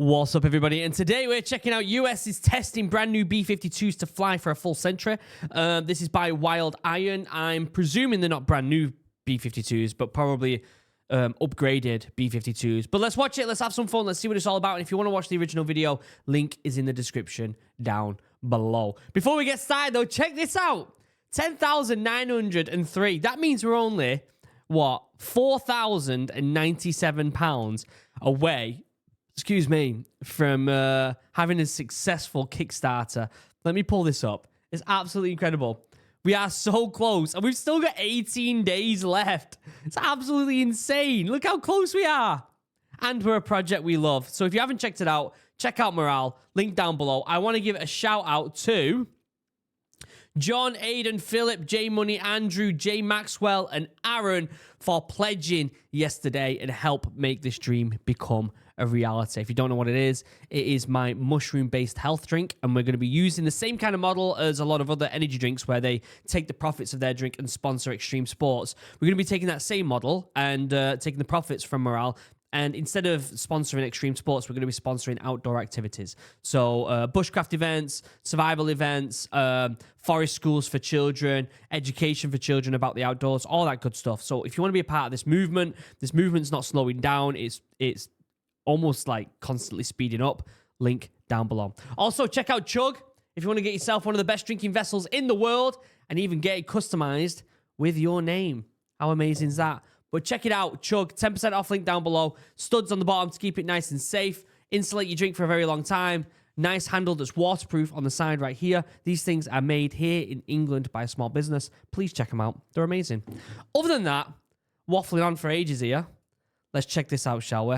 What's up, everybody? And today we're checking out US is testing brand new B-52s to fly for a full century. This is by Wild Iron. I'm presuming they're not brand new B-52s, but probably upgraded B-52s. But let's watch it. Let's have some fun. Let's see what it's all about. And if you want to watch the original video, link is in the description down below. Before we get started, though, check this out. 10,903. That means we're only, what, 4,097 pounds away, excuse me, from having a successful Kickstarter. Let me pull this up. It's absolutely incredible. We are so close, and we've still got 18 days left. It's absolutely insane. Look how close we are. And we're a project we love. So if you haven't checked it out, check out Morale. Link down below. I want to give a shout out to John, Aiden, Philip, J Money, Andrew, J Maxwell, and Aaron for pledging yesterday and help make this dream become a reality. If you don't know what it is my mushroom-based health drink, and we're going to be using the same kind of model as a lot of other energy drinks where they take the profits of their drink and sponsor extreme sports. We're going to be taking that same model and taking the profits from Morale. And instead of sponsoring extreme sports, we're going to be sponsoring outdoor activities. So bushcraft events, survival events, forest schools for children, education for children about the outdoors, all that good stuff. So if you want to be a part of this movement's not slowing down. It's almost like constantly speeding up. Link down below. Also, check out Chug if you want to get yourself one of the best drinking vessels in the world and even get it customized with your name. How amazing is that? But check it out, Chug, 10% off, link down below. Studs on the bottom to keep it nice and safe. Insulate your drink for a very long time. Nice handle that's waterproof on the side right here. These things are made here in England by a small business. Please check them out. They're amazing. Other than that, waffling on for ages here. Let's check this out, shall we?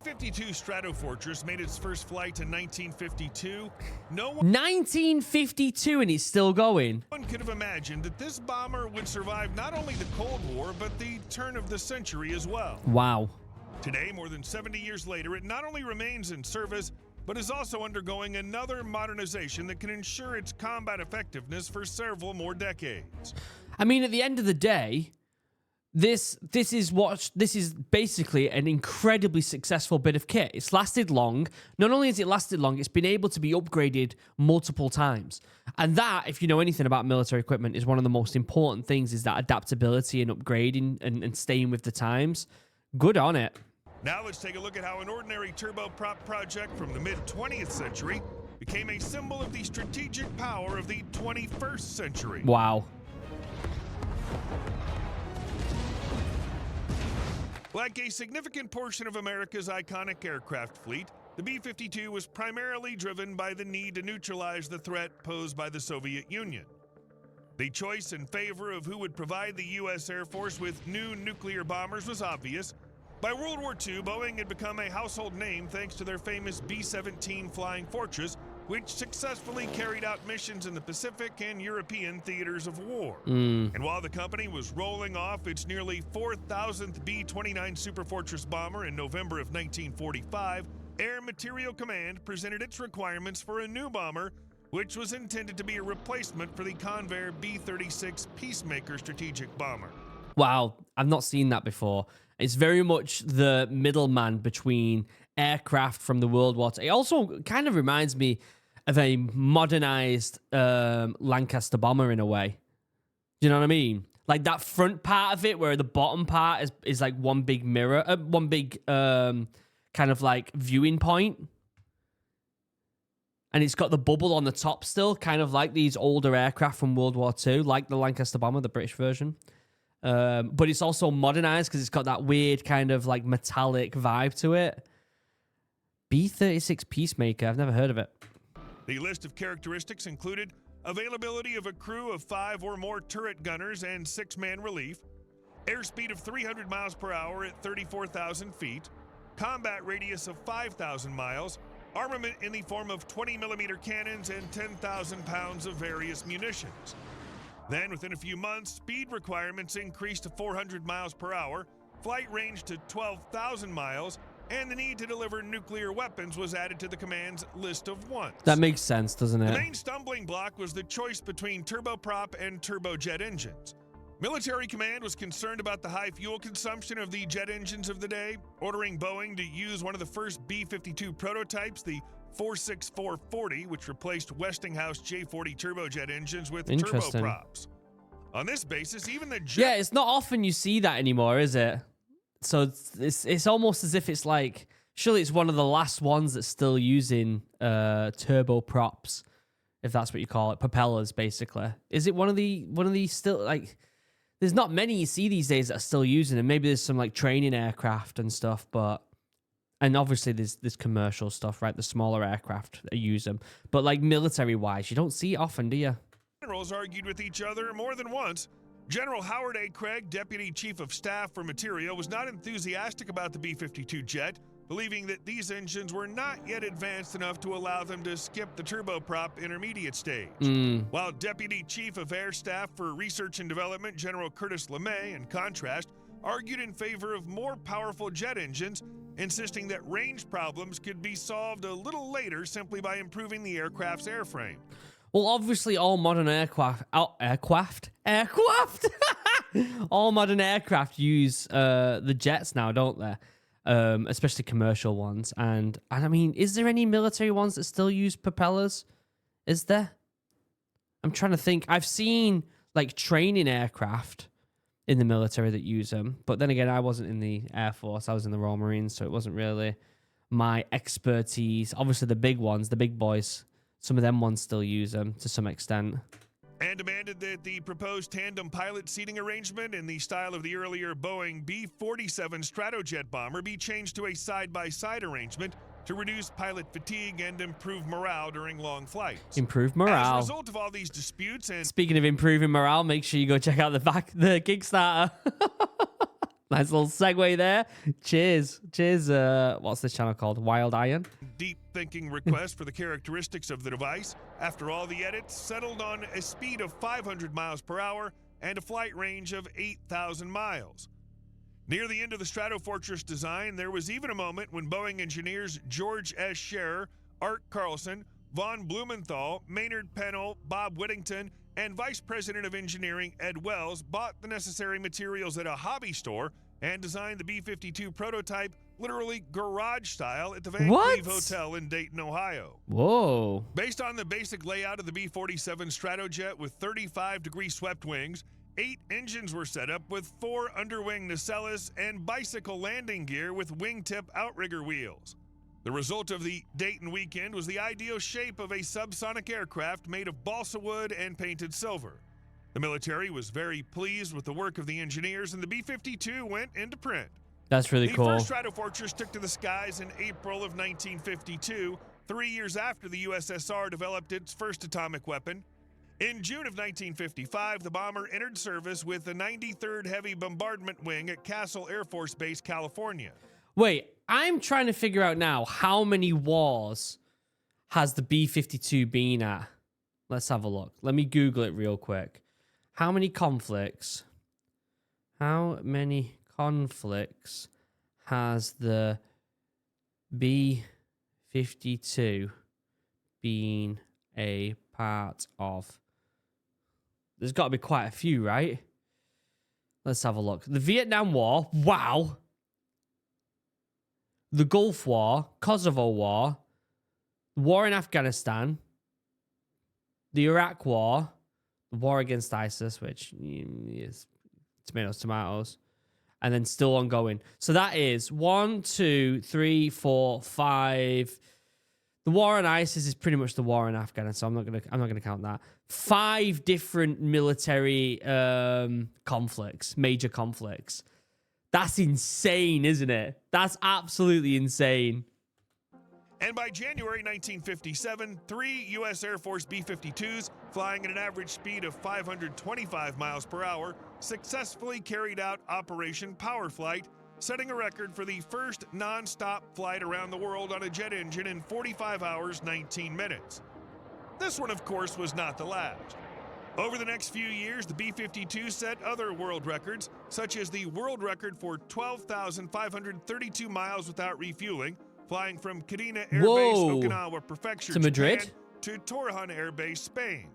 52 Stratofortress made its first flight in 1952. 1952 and it's still going. No one could have imagined that this bomber would survive not only the Cold War, but the turn of the century as well. Wow. Today, more than 70 years later, it not only remains in service, but is also undergoing another modernization that can ensure its combat effectiveness for several more decades. I mean, at the end of the day, This is basically an incredibly successful bit of kit. It's lasted long. Not only has it lasted long, it's been able to be upgraded multiple times. And that, if you know anything about military equipment, is one of the most important things, is that adaptability and upgrading and staying with the times. Good on it. Now let's take a look at how an ordinary turboprop project from the mid-20th century became a symbol of the strategic power of the 21st century. Wow. Like a significant portion of America's iconic aircraft fleet, the B-52 was primarily driven by the need to neutralize the threat posed by the Soviet Union. The choice in favor of who would provide the U.S. Air Force with new nuclear bombers was obvious. By World War II, Boeing had become a household name thanks to their famous B-17 Flying Fortress, which successfully carried out missions in the Pacific and European theaters of war. And while the company was rolling off its nearly 4,000th B-29 Superfortress bomber in November of 1945, Air Materiel Command presented its requirements for a new bomber, which was intended to be a replacement for the Convair B-36 Peacemaker strategic bomber. Wow, I've not seen that before. It's very much the middleman between aircraft from the World War II. It also kind of reminds me of a modernized Lancaster bomber in a way. Do you know what I mean? Like that front part of it, where the bottom part is like one big mirror, one big kind of like viewing point. And it's got the bubble on the top still, kind of like these older aircraft from World War II, like the Lancaster bomber, the British version. But it's also modernized because it's got that weird kind of like metallic vibe to it. B-36 Peacemaker, I've never heard of it. The list of characteristics included availability of a crew of 5 or more turret gunners and 6-man relief, airspeed of 300 miles per hour at 34,000 feet, combat radius of 5,000 miles, armament in the form of 20mm cannons and 10,000 pounds of various munitions. Then, within a few months, speed requirements increased to 400 miles per hour, flight range to 12,000 miles, and the need to deliver nuclear weapons was added to the command's list of wants. That makes sense, doesn't it? The main stumbling block was the choice between turboprop and turbojet engines. Military command was concerned about the high fuel consumption of the jet engines of the day, ordering Boeing to use one of the first B-52 prototypes, the 46440, which replaced Westinghouse J-40 turbojet engines with turboprops. On this basis, even the jet... Yeah, it's not often you see that anymore, is it? So it's almost as if it's like... Surely it's one of the last ones that's still using turboprops, if that's what you call it, propellers, basically. Is it one of these still, like... There's not many you see these days that are still using them. Maybe there's some like training aircraft and stuff, and obviously there's commercial stuff, right? The smaller aircraft that use them. But like military-wise, you don't see it often, do you? Generals argued with each other more than once. General Howard A. Craig, Deputy Chief of Staff for Material, was not enthusiastic about the B-52 jet, believing that these engines were not yet advanced enough to allow them to skip the turboprop intermediate stage. While Deputy Chief of Air Staff for Research and Development, General Curtis LeMay, in contrast, argued in favor of more powerful jet engines, insisting that range problems could be solved a little later simply by improving the aircraft's airframe. Well, obviously, all modern all modern aircraft use the jets now, don't they? Especially commercial ones. And I mean, is there any military ones that still use propellers? Is there? I'm trying to think. I've seen like training aircraft in the military that use them. But then again, I wasn't in the Air Force. I was in the Royal Marines, so it wasn't really my expertise. Obviously, the big ones, the big boys, some of them ones still use them to some extent. And demanded that the proposed tandem pilot seating arrangement in the style of the earlier Boeing B-47 Stratojet bomber be changed to a side-by-side arrangement to reduce pilot fatigue and improve morale during long flights. Improve morale. As a result of all these disputes and... Speaking of improving morale, make sure you go check out the Kickstarter. Nice little segue there. Cheers. What's this channel called? Wild Iron? Deep thinking request for the characteristics of the device. After all the edits, settled on a speed of 500 miles per hour and a flight range of 8,000 miles. Near the end of the Stratofortress design, there was even a moment when Boeing engineers George S. Scherer, Art Carlson, Von Blumenthal, Maynard Pennell, Bob Whittington, and Vice President of Engineering Ed Wells bought the necessary materials at a hobby store and designed the B-52 prototype literally garage style at the Van Cleve Hotel in Dayton, Ohio. Whoa. Based on the basic layout of the B-47 Stratojet with 35-degree swept wings, 8 engines were set up with 4 underwing nacelles and bicycle landing gear with wingtip outrigger wheels. The result of the Dayton weekend was the ideal shape of a subsonic aircraft made of balsa wood and painted silver. The military was very pleased with the work of the engineers, and the B-52 went into print. That's really cool. The first Stratofortress took to the skies in April of 1952, 3 years after the USSR developed its first atomic weapon. In June of 1955, the bomber entered service with the 93rd Heavy Bombardment Wing at Castle Air Force Base, California. Wait, I'm trying to figure out now how many wars has the B-52 been at? Let's have a look. Let me Google it real quick. How many conflicts? How many conflicts has the B-52 been a part of? There's got to be quite a few, right? Let's have a look. The Vietnam War. Wow. The Gulf War. Kosovo War. The war in Afghanistan. The Iraq War. The war against ISIS, which is tomatoes. And then still ongoing. So that is 1, 2, 3, 4, 5. The war on ISIS is pretty much the war in Afghanistan, so I'm not gonna count that. 5 different military conflicts, major conflicts. That's insane, isn't it? That's absolutely insane. And by January 1957, 3 U.S. Air Force B-52s, flying at an average speed of 525 miles per hour, successfully carried out Operation Power Flight, setting a record for the first non-stop flight around the world on a jet engine in 45 hours, 19 minutes. This one, of course, was not the last. Over the next few years, the B-52 set other world records, such as the world record for 12,532 miles without refueling, flying from Kadena Air Base, Okinawa Prefecture, to Madrid, Japan, to Torrejon Air Base, Spain.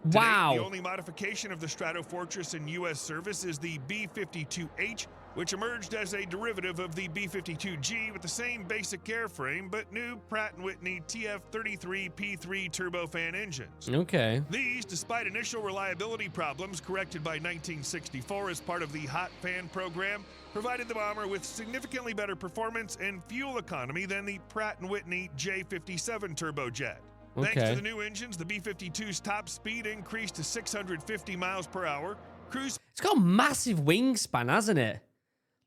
Wow. Today, the only modification of the Stratofortress in U.S. service is the B-52H, which emerged as a derivative of the B-52G with the same basic airframe, but new Pratt & Whitney TF33P3 turbofan engines. Okay. These, despite initial reliability problems corrected by 1964 as part of the Hot Fan program, provided the bomber with significantly better performance and fuel economy than the Pratt & Whitney J57 turbojet. Okay. Thanks to the new engines, the B-52's top speed increased to 650 miles per hour. Cruise. It's got a massive wingspan, hasn't it?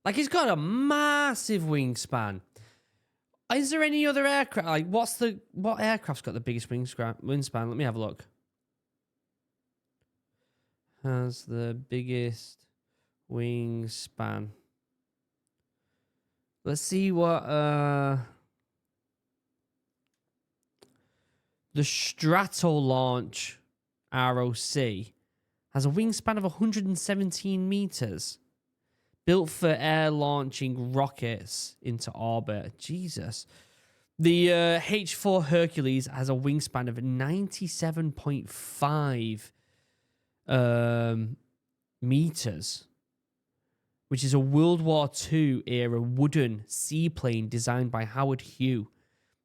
Like, it's got a massive wingspan. Is there any other aircraft? Like, what aircraft's got the biggest wingspan? Let me have a look. Has the biggest wingspan. Let's see what the Stratolaunch ROC has a wingspan of 117 meters. Built for air launching rockets into orbit. Jesus. The H4 Hercules has a wingspan of 97.5 meters, which is a World War II era wooden seaplane designed by Howard Hughes.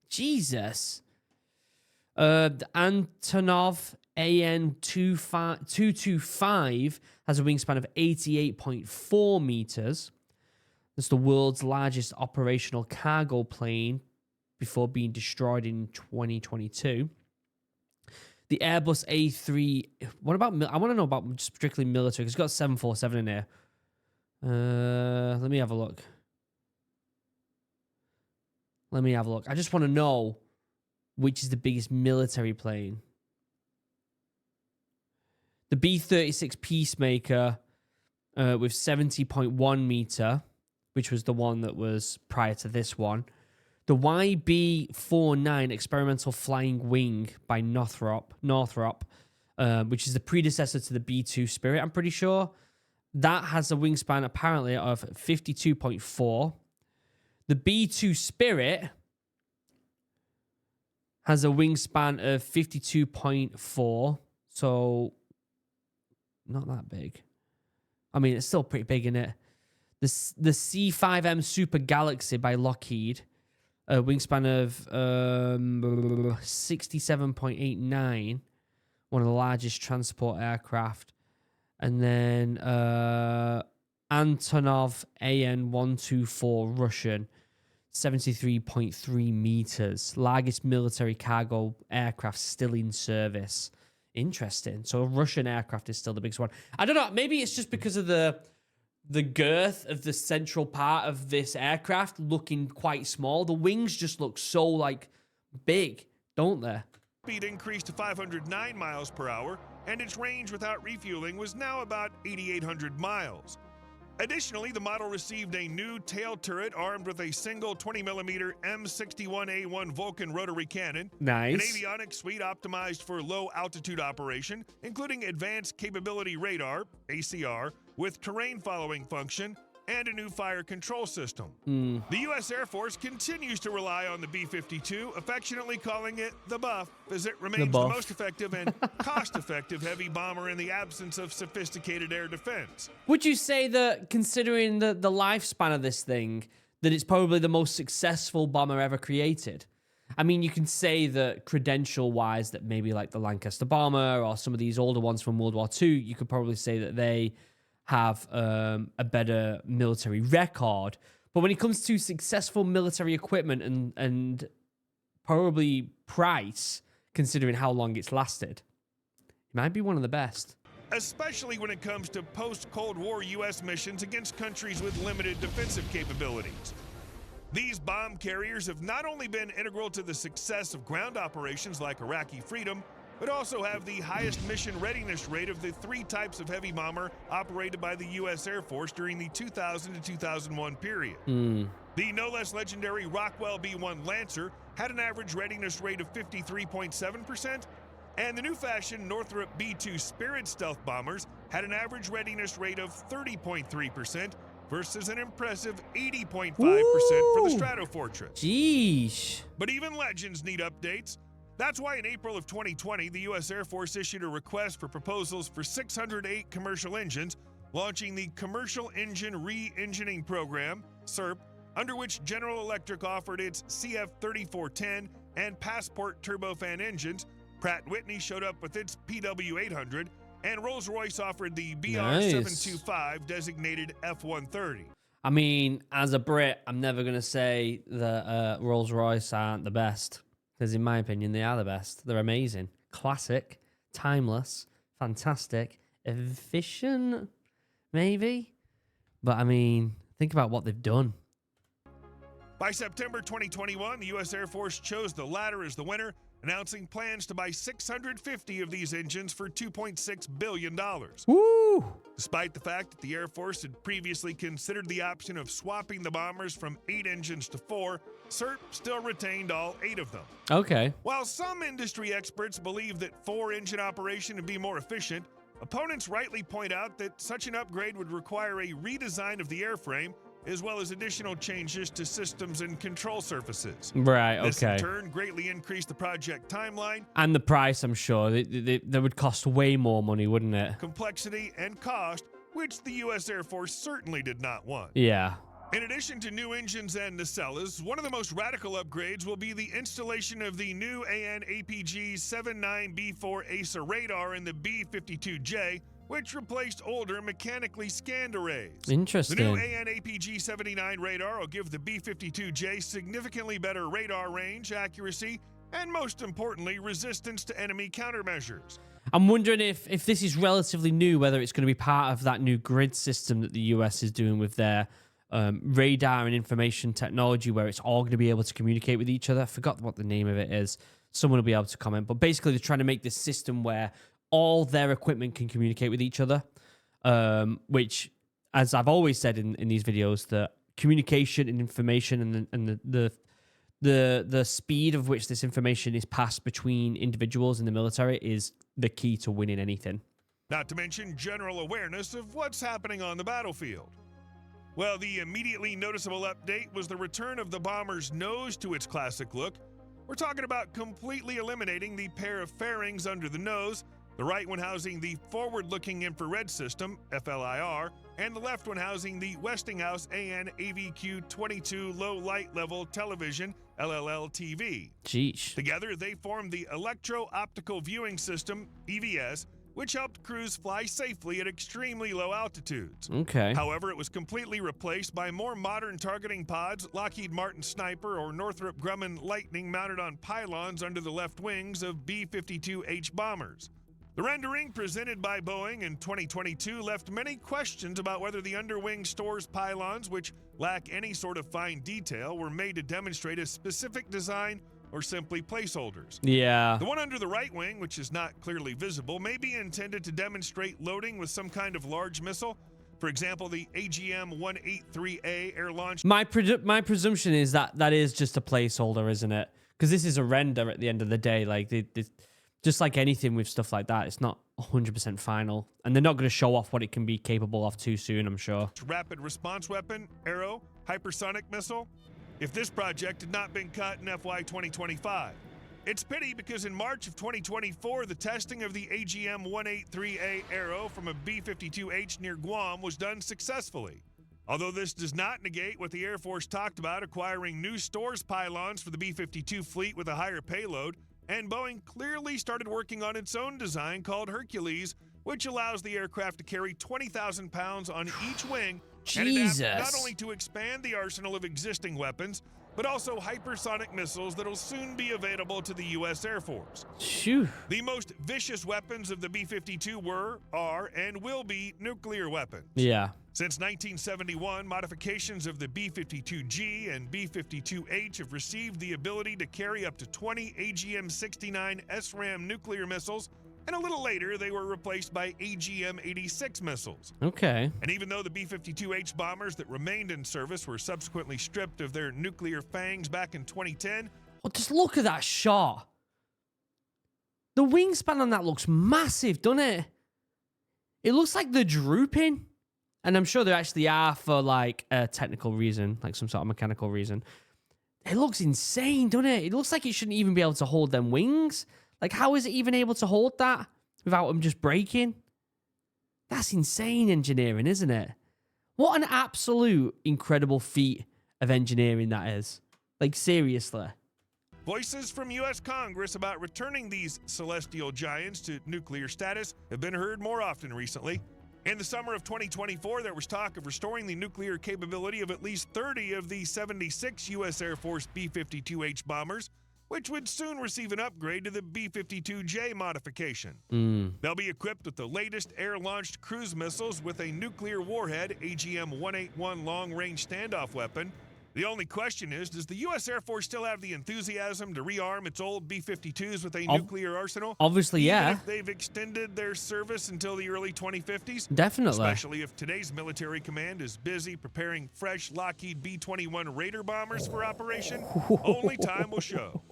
Jesus. The Antonov AN-225 has a wingspan of 88.4 meters. It's the world's largest operational cargo plane before being destroyed in 2022. The Airbus A3... What about... I want to know about strictly military, because it's got 747 in there. Let me have a look. I just want to know which is the biggest military plane. The B-36 Peacemaker with 70.1 meter, which was the one that was prior to this one. The YB-49 Experimental Flying Wing by Northrop, which is the predecessor to the B-2 Spirit, I'm pretty sure. That has a wingspan apparently of 52.4. The B-2 Spirit has a wingspan of 52.4. So... not that big. I mean, it's still pretty big, isn't it? The C5M Super Galaxy by Lockheed, a wingspan of 67.89, one of the largest transport aircraft. And then Antonov AN-124 Russian, 73.3 meters, largest military cargo aircraft still in service. Interesting. So a Russian aircraft is still the biggest one. I don't know. Maybe it's just because of the girth of the central part of this aircraft looking quite small. The wings just look so, like, big, don't they? Speed increased to 509 miles per hour, and its range without refueling was now about 8,800 miles. Additionally, the model received a new tail turret armed with a single 20mm M61A1 Vulcan rotary cannon, Nice. an avionics suite optimized for low-altitude operation, including advanced capability radar, ACR, with terrain-following function, and a new fire control system. The U.S. Air Force continues to rely on the B-52, affectionately calling it the Buff, as it remains the most effective and cost-effective heavy bomber in the absence of sophisticated air defense. Would you say that, considering the lifespan of this thing, that it's probably the most successful bomber ever created? I mean, you can say that credential-wise, that maybe like the Lancaster bomber or some of these older ones from World War II, you could probably say that they have a better military record. But when it comes to successful military equipment and probably price, considering how long it's lasted, it might be one of the best. Especially when it comes to post-Cold War U.S. missions against countries with limited defensive capabilities. These bomb carriers have not only been integral to the success of ground operations like Iraqi Freedom, but also have the highest mission readiness rate of the three types of heavy bomber operated by the U.S. Air Force during the 2000 to 2001 period. The no less legendary Rockwell B-1 Lancer had an average readiness rate of 53.7%, and the new fashion Northrop B-2 Spirit stealth bombers had an average readiness rate of 30.3% versus an impressive 80.5% for the Stratofortress. Jeez. But even legends need updates. That's why in April of 2020, the U.S. Air Force issued a request for proposals for 608 commercial engines, launching the Commercial Engine Re-Engineering Program, CERP, under which General Electric offered its CF3410 and Passport turbofan engines. Pratt & Whitney showed up with its PW800, and Rolls-Royce offered the BR725 designated F130. I mean, as a Brit, I'm never going to say that Rolls-Royce aren't the best. Because in my opinion, they are the best. They're amazing. Classic, timeless, fantastic, efficient, maybe. But I mean, think about what they've done. By September 2021, the U.S. Air Force chose the latter as the winner, announcing plans to buy 650 of these engines for $2.6 billion. Woo! Despite the fact that the Air Force had previously considered the option of swapping the bombers from 8 engines to 4, CERP still retained all 8 of them. Okay. While some industry experts believe that 4-engine operation would be more efficient, opponents rightly point out that such an upgrade would require a redesign of the airframe, as well as additional changes to systems and control surfaces. Right, This, okay. in turn, greatly increased the project timeline, And the price, I'm sure. They would cost way more money, wouldn't it? complexity, and cost, which the U.S. Air Force certainly did not want. Yeah. In addition to new engines and nacelles, one of the most radical upgrades will be the installation of the new AN/APG-79B4 ACER radar in the B-52J, which replaced older mechanically scanned arrays. Interesting. The new AN/APG-79 radar will give the B-52J significantly better radar range, accuracy, and most importantly, resistance to enemy countermeasures. I'm wondering if this is relatively new, whether it's going to be part of that new grid system that the US is doing with their radar and information technology, where it's all going to be able to communicate with each other. I forgot what the name of it is. Someone will be able to comment. But basically, they're trying to make this system where all their equipment can communicate with each other, which, as I've always said in these videos, that communication and information and the speed of which this information is passed between individuals in the military is the key to winning anything. Not to mention general awareness of what's happening on the battlefield. Well, the immediately noticeable update was the return of the bomber's nose to its classic look. We're talking about completely eliminating the pair of fairings under the nose, the right one housing the forward-looking infrared system, FLIR, and the left one housing the Westinghouse AN/AVQ-22 low-light level television, LLL-TV. Jeez. Together, they form the Electro-Optical Viewing System, EVS, which helped crews fly safely at extremely low altitudes. Okay. However, it was completely replaced by more modern targeting pods, Lockheed Martin Sniper or Northrop Grumman Lightning mounted on pylons under the left wings of B-52H bombers. The rendering presented by Boeing in 2022 left many questions about whether the underwing stores pylons, which lack any sort of fine detail, were made to demonstrate a specific design or simply placeholders. Yeah. The one under the right wing, which is not clearly visible, may be intended to demonstrate loading with some kind of large missile. For example, the AGM-183A air-launched... My presumption is that is just a placeholder, isn't it? Because this is a render at the end of the day. Like, just like anything with stuff like that, it's not 100% final. And they're not going to show off what it can be capable of too soon, I'm sure. Rapid response weapon, Arrow, hypersonic missile, if this project had not been cut in FY 2025. It's pity because in March of 2024, the testing of the AGM-183A Arrow from a B-52H near Guam was done successfully. Although this does not negate what the Air Force talked about acquiring new stores pylons for the B-52 fleet with a higher payload, and Boeing clearly started working on its own design called Hercules, which allows the aircraft to carry 20,000 pounds on each wing Jesus. and adapt not only to expand the arsenal of existing weapons, but also hypersonic missiles that will soon be available to the U.S. Air Force. Phew. The most vicious weapons of the B-52 were, are, and will be nuclear weapons. Yeah. Since 1971, modifications of the B-52G and B-52H have received the ability to carry up to 20 AGM-69 SRAM nuclear missiles, and a little later they were replaced by AGM-86 missiles. Okay. And even though the B-52H bombers that remained in service were subsequently stripped of their nuclear fangs back in 2010, Well, just look at that shot. The wingspan on that looks massive, doesn't it? It looks like they're drooping. And I'm sure they actually are for like a technical reason, like some sort of mechanical reason. It looks insane, doesn't it? It looks like it shouldn't even be able to hold them wings. Like, how is it even able to hold that without them just breaking? That's insane engineering, isn't it? What an absolute incredible feat of engineering that is. Like, seriously. Voices from U.S. Congress about returning these celestial giants to nuclear status have been heard more often recently. In the summer of 2024, there was talk of restoring the nuclear capability of at least 30 of the 76 U.S. Air Force B-52H bombers, which would soon receive an upgrade to the B-52J modification. They'll be equipped with the latest air-launched cruise missiles with a nuclear warhead, AGM-181 long-range standoff weapon. The only question is, does the U.S. Air Force still have the enthusiasm to rearm its old B-52s with a nuclear arsenal? Obviously, yeah. Even if they've extended their service until the early 2050s? Definitely. Especially if today's military command is busy preparing fresh Lockheed B-21 Raider bombers for operation. Only time will show.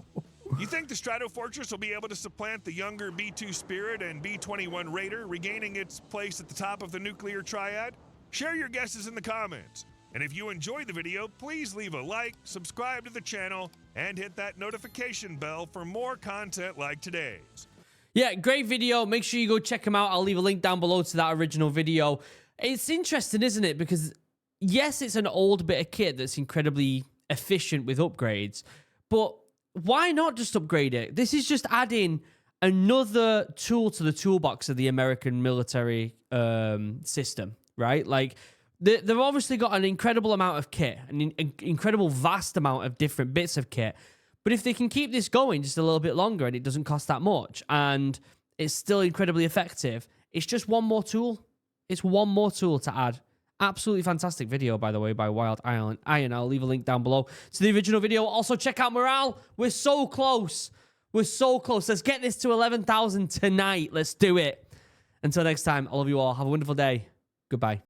You think the Stratofortress will be able to supplant the younger B-2 Spirit and B-21 Raider, regaining its place at the top of the nuclear triad? Share your guesses in the comments. And if you enjoyed the video, please leave a like, subscribe to the channel, and hit that notification bell for more content like today's. Yeah, great video. Make sure you go check them out. I'll leave a link down below to that original video. It's interesting, isn't it? Because, yes, it's an old bit of kit that's incredibly efficient with upgrades, but why not just upgrade it? This is just adding another tool to the toolbox of the American military system, right? Like, they've obviously got an incredible amount of kit, an incredible vast amount of different bits of kit. But if they can keep this going just a little bit longer and it doesn't cost that much and it's still incredibly effective, it's just one more tool. It's one more tool to add. Absolutely fantastic video, by the way, by Wild Iron. I'll leave a link down below to the original video. Also, check out morale. We're so close. We're so close. Let's get this to 11,000 tonight. Let's do it. Until next time, I love you all. Have a wonderful day. Goodbye.